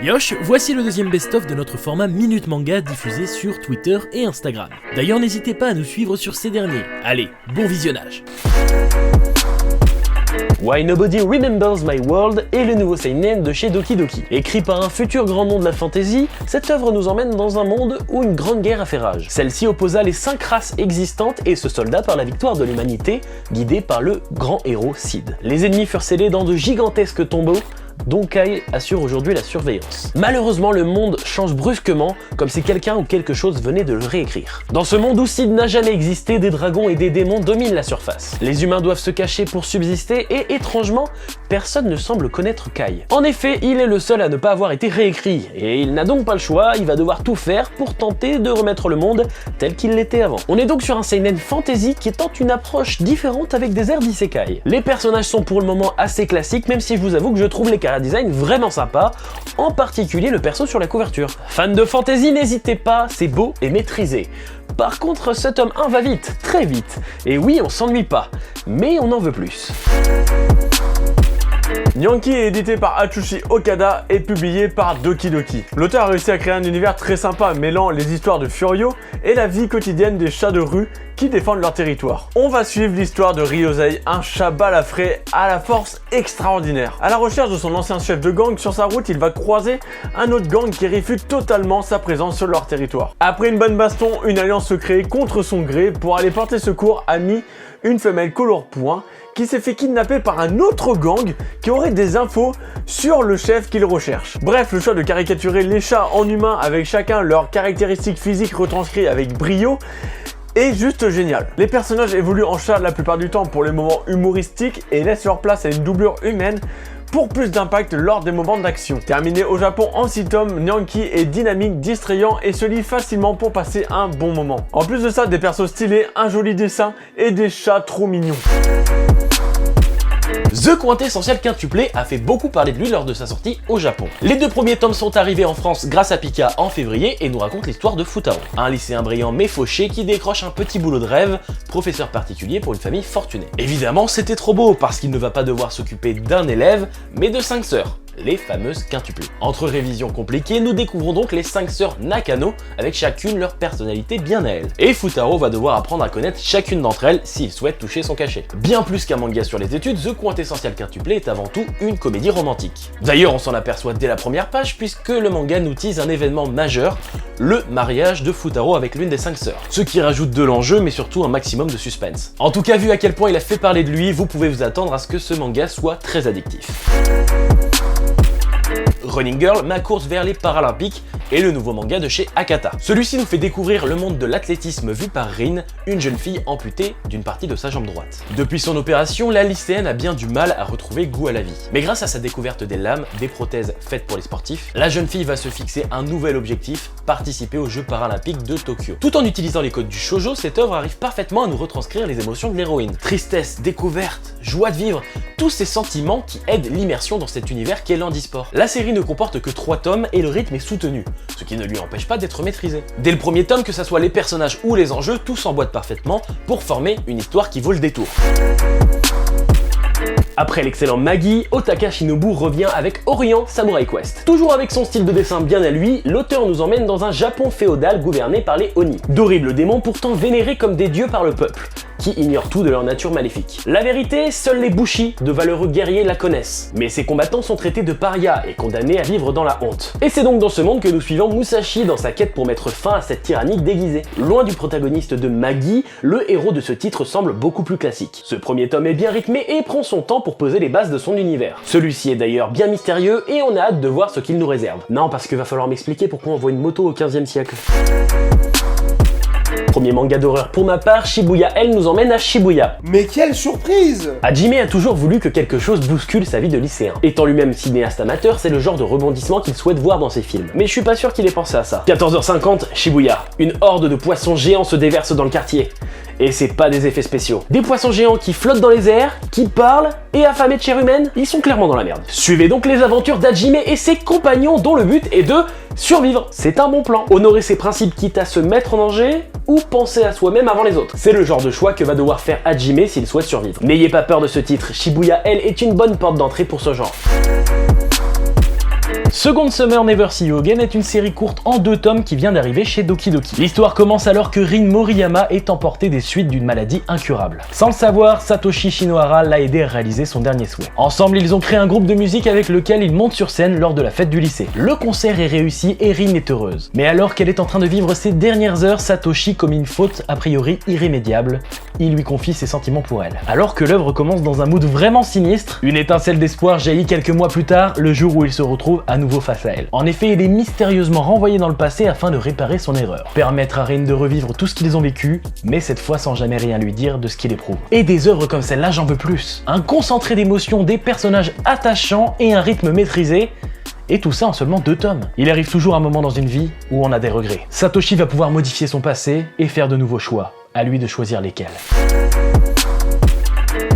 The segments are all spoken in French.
Yosh, voici le deuxième best-of de notre format Minute Manga diffusé sur Twitter et Instagram. D'ailleurs, n'hésitez pas à nous suivre sur ces derniers. Allez, bon visionnage. Why Nobody Remembers My World est le nouveau seinen de chez Doki Doki. Écrit par un futur grand nom de la fantasy, cette œuvre nous emmène dans un monde où une grande guerre a fait rage. Celle-ci opposa les 5 races existantes et se solda par la victoire de l'humanité, guidée par le grand héros Sid. Les ennemis furent scellés dans de gigantesques tombeaux, dont Kai assure aujourd'hui la surveillance. Malheureusement, le monde change brusquement, comme si quelqu'un ou quelque chose venait de le réécrire. Dans ce monde où Sid n'a jamais existé, des dragons et des démons dominent la surface. Les humains doivent se cacher pour subsister et, étrangement, personne ne semble connaître Kai. En effet, il est le seul à ne pas avoir été réécrit, et il n'a donc pas le choix, il va devoir tout faire pour tenter de remettre le monde tel qu'il l'était avant. On est donc sur un seinen fantasy qui tente une approche différente avec des airs d'isekai. Les personnages sont pour le moment assez classiques, même si je vous avoue que je trouve les design vraiment sympa, en particulier le perso sur la couverture. Fans de fantasy, n'hésitez pas, c'est beau et maîtrisé. Par contre, ce tome 1 va vite, très vite, et oui, on s'ennuie pas, mais on en veut plus. Nyanki est édité par Atsushi Okada et publié par Doki Doki. L'auteur a réussi à créer un univers très sympa mêlant les histoires de Furio et la vie quotidienne des chats de rue qui défendent leur territoire. On va suivre l'histoire de Ryosei, un chat balafré à la force extraordinaire. À la recherche de son ancien chef de gang, sur sa route, il va croiser un autre gang qui réfute totalement sa présence sur leur territoire. Après une bonne baston, une alliance se crée contre son gré pour aller porter secours à Mi, une femelle color point, qui s'est fait kidnapper par un autre gang qui aurait des infos sur le chef qu'il recherche. Bref, le choix de caricaturer les chats en humains avec chacun leurs caractéristiques physiques retranscrites avec brio est juste génial. Les personnages évoluent en chat la plupart du temps pour les moments humoristiques et laissent leur place à une doublure humaine pour plus d'impact lors des moments d'action. Terminé au Japon en 6 tomes, Nyanki est dynamique, distrayant et se lit facilement pour passer un bon moment. En plus de ça, des persos stylés, un joli dessin et des chats trop mignons. The Quintessential Quintuplé a fait beaucoup parler de lui lors de sa sortie au Japon. Les 2 premiers tomes sont arrivés en France grâce à Pika en février et nous racontent l'histoire de Futaro, un lycéen brillant mais fauché qui décroche un petit boulot de rêve, professeur particulier pour une famille fortunée. Évidemment, c'était trop beau parce qu'il ne va pas devoir s'occuper d'un élève, mais de 5 sœurs. Les fameuses quintuplées. Entre révisions compliquées, nous découvrons donc les 5 sœurs Nakano, avec chacune leur personnalité bien à elles. Et Futaro va devoir apprendre à connaître chacune d'entre elles s'il souhaite toucher son cachet. Bien plus qu'un manga sur les études, The Quintessential Quintuplé est avant tout une comédie romantique. D'ailleurs, on s'en aperçoit dès la première page puisque le manga nous tease un événement majeur, le mariage de Futaro avec l'une des 5 sœurs. Ce qui rajoute de l'enjeu mais surtout un maximum de suspense. En tout cas, vu à quel point il a fait parler de lui, vous pouvez vous attendre à ce que ce manga soit très addictif. Running Girl, ma course vers les Paralympiques, est le nouveau manga de chez Akata. Celui-ci nous fait découvrir le monde de l'athlétisme vu par Rin, une jeune fille amputée d'une partie de sa jambe droite. Depuis son opération, la lycéenne a bien du mal à retrouver goût à la vie. Mais grâce à sa découverte des lames, des prothèses faites pour les sportifs, la jeune fille va se fixer un nouvel objectif, participer aux Jeux Paralympiques de Tokyo. Tout en utilisant les codes du shoujo, cette œuvre arrive parfaitement à nous retranscrire les émotions de l'héroïne. Tristesse, découverte, joie de vivre, tous ces sentiments qui aident l'immersion dans cet univers qu'est l'handisport. La série ne comporte que 3 tomes et le rythme est soutenu, ce qui ne lui empêche pas d'être maîtrisé. Dès le premier tome, que ce soit les personnages ou les enjeux, tout s'emboîte parfaitement pour former une histoire qui vaut le détour. Après l'excellent Magi, Otaka Shinobu revient avec Orient Samurai Quest. Toujours avec son style de dessin bien à lui, l'auteur nous emmène dans un Japon féodal gouverné par les Oni, d'horribles démons pourtant vénérés comme des dieux par le peuple, qui ignorent tout de leur nature maléfique. La vérité, seuls les Bushi, de valeureux guerriers, la connaissent. Mais ces combattants sont traités de parias et condamnés à vivre dans la honte. Et c'est donc dans ce monde que nous suivons Musashi dans sa quête pour mettre fin à cette tyrannie déguisée. Loin du protagoniste de Magi, le héros de ce titre semble beaucoup plus classique. Ce premier tome est bien rythmé et prend son temps pour poser les bases de son univers. Celui-ci est d'ailleurs bien mystérieux et on a hâte de voir ce qu'il nous réserve. Non, parce qu'il va falloir m'expliquer pourquoi on voit une moto au 15e siècle. Premier manga d'horreur pour ma part, Shibuya Elle nous emmène à Shibuya. Mais quelle surprise! Hajime a toujours voulu que quelque chose bouscule sa vie de lycéen. Étant lui-même cinéaste amateur, c'est le genre de rebondissement qu'il souhaite voir dans ses films. Mais je suis pas sûr qu'il ait pensé à ça. 14h50, Shibuya. Une horde de poissons géants se déverse dans le quartier. Et c'est pas des effets spéciaux. Des poissons géants qui flottent dans les airs, qui parlent, et affamés de chair humaine, ils sont clairement dans la merde. Suivez donc les aventures d'Hajime et ses compagnons dont le but est de survivre. C'est un bon plan. Honorer ses principes quitte à se mettre en danger, ou penser à soi-même avant les autres. C'est le genre de choix que va devoir faire Hajime s'il souhaite survivre. N'ayez pas peur de ce titre, Shibuya Elle est une bonne porte d'entrée pour ce genre. Second Summer Never See You Again est une série courte en 2 tomes qui vient d'arriver chez Doki Doki. L'histoire commence alors que Rin Moriyama est emporté des suites d'une maladie incurable. Sans le savoir, Satoshi Shinohara l'a aidé à réaliser son dernier souhait. Ensemble, ils ont créé un groupe de musique avec lequel ils montent sur scène lors de la fête du lycée. Le concert est réussi et Rin est heureuse. Mais alors qu'elle est en train de vivre ses dernières heures, Satoshi commet une faute a priori irrémédiable. Il lui confie ses sentiments pour elle. Alors que l'œuvre commence dans un mood vraiment sinistre, une étincelle d'espoir jaillit quelques mois plus tard, le jour où il se retrouve à nouveau face à elle. En effet, il est mystérieusement renvoyé dans le passé afin de réparer son erreur. Permettre à Rin de revivre tout ce qu'ils ont vécu, mais cette fois sans jamais rien lui dire de ce qu'il éprouve. Et des œuvres comme celle-là, j'en veux plus. Un concentré d'émotions, des personnages attachants et un rythme maîtrisé. Et tout ça en seulement 2 tomes. Il arrive toujours un moment dans une vie où on a des regrets. Satoshi va pouvoir modifier son passé et faire de nouveaux choix. À lui de choisir lesquels.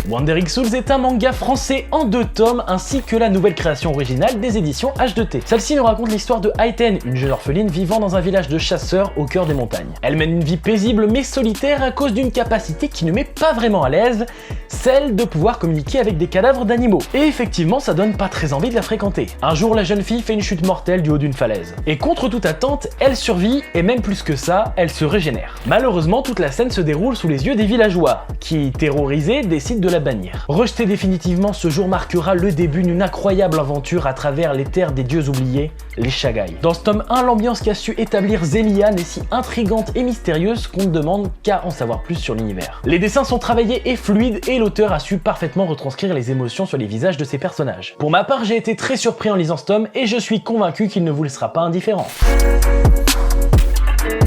Wandering Souls est un manga français en 2 tomes ainsi que la nouvelle création originale des éditions H2T. Celle-ci nous raconte l'histoire de Aiten, une jeune orpheline vivant dans un village de chasseurs au cœur des montagnes. Elle mène une vie paisible mais solitaire à cause d'une capacité qui ne met pas vraiment à l'aise, celle de pouvoir communiquer avec des cadavres d'animaux. Et effectivement, ça donne pas très envie de la fréquenter. Un jour, la jeune fille fait une chute mortelle du haut d'une falaise. Et contre toute attente, elle survit et même plus que ça, elle se régénère. Malheureusement, toute la scène se déroule sous les yeux des villageois, qui, terrorisés, décident de la bannir. Rejeté définitivement, ce jour marquera le début d'une incroyable aventure à travers les terres des dieux oubliés, les Shagai. Dans ce tome 1, l'ambiance qu'a su établir Zelian est si intrigante et mystérieuse qu'on ne demande qu'à en savoir plus sur l'univers. Les dessins sont travaillés et fluides et l'auteur a su parfaitement retranscrire les émotions sur les visages de ses personnages. Pour ma part, j'ai été très surpris en lisant ce tome et je suis convaincu qu'il ne vous laissera pas indifférent.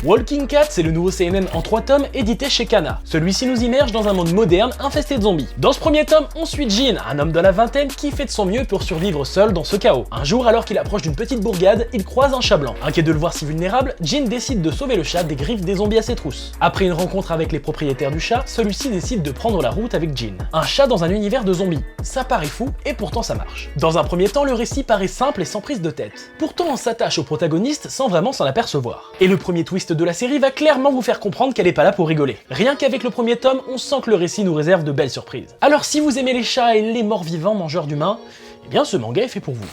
Walking Cat, c'est le nouveau seinen en 3 tomes édité chez Kana. Celui-ci nous immerge dans un monde moderne infesté de zombies. Dans ce premier tome, on suit Jin, un homme de la vingtaine qui fait de son mieux pour survivre seul dans ce chaos. Un jour, alors qu'il approche d'une petite bourgade, il croise un chat blanc. Inquiet de le voir si vulnérable, Jin décide de sauver le chat des griffes des zombies à ses trousses. Après une rencontre avec les propriétaires du chat, celui-ci décide de prendre la route avec Jin. Un chat dans un univers de zombies. Ça paraît fou, et pourtant ça marche. Dans un premier temps, le récit paraît simple et sans prise de tête. Pourtant, on s'attache au protagoniste sans vraiment s'en apercevoir. Et le premier twist de la série va clairement vous faire comprendre qu'elle est pas là pour rigoler. Rien qu'avec le premier tome, on sent que le récit nous réserve de belles surprises. Alors si vous aimez les chats et les morts-vivants mangeurs d'humains, eh bien ce manga est fait pour vous.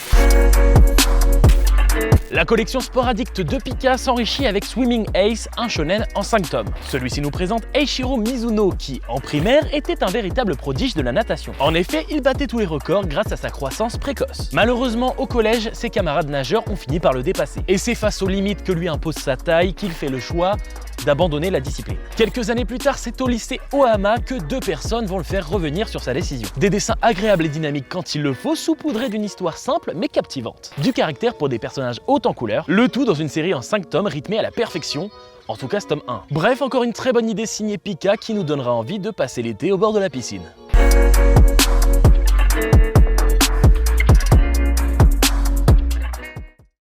La collection Sport Addict de Pika s'enrichit avec Swimming Ace, un shonen en 5 tomes. Celui-ci nous présente Eiichiro Mizuno qui, en primaire, était un véritable prodige de la natation. En effet, il battait tous les records grâce à sa croissance précoce. Malheureusement, au collège, ses camarades nageurs ont fini par le dépasser. Et c'est face aux limites que lui impose sa taille qu'il fait le choix d'abandonner la discipline. Quelques années plus tard, c'est au lycée Ohama que 2 personnes vont le faire revenir sur sa décision. Des dessins agréables et dynamiques quand il le faut, saupoudrés d'une histoire simple mais captivante. Du caractère pour des personnages hauts en couleur, le tout dans une série en 5 tomes rythmée à la perfection. En tout cas, ce tome 1. Bref, encore une très bonne idée signée Pika qui nous donnera envie de passer l'été au bord de la piscine.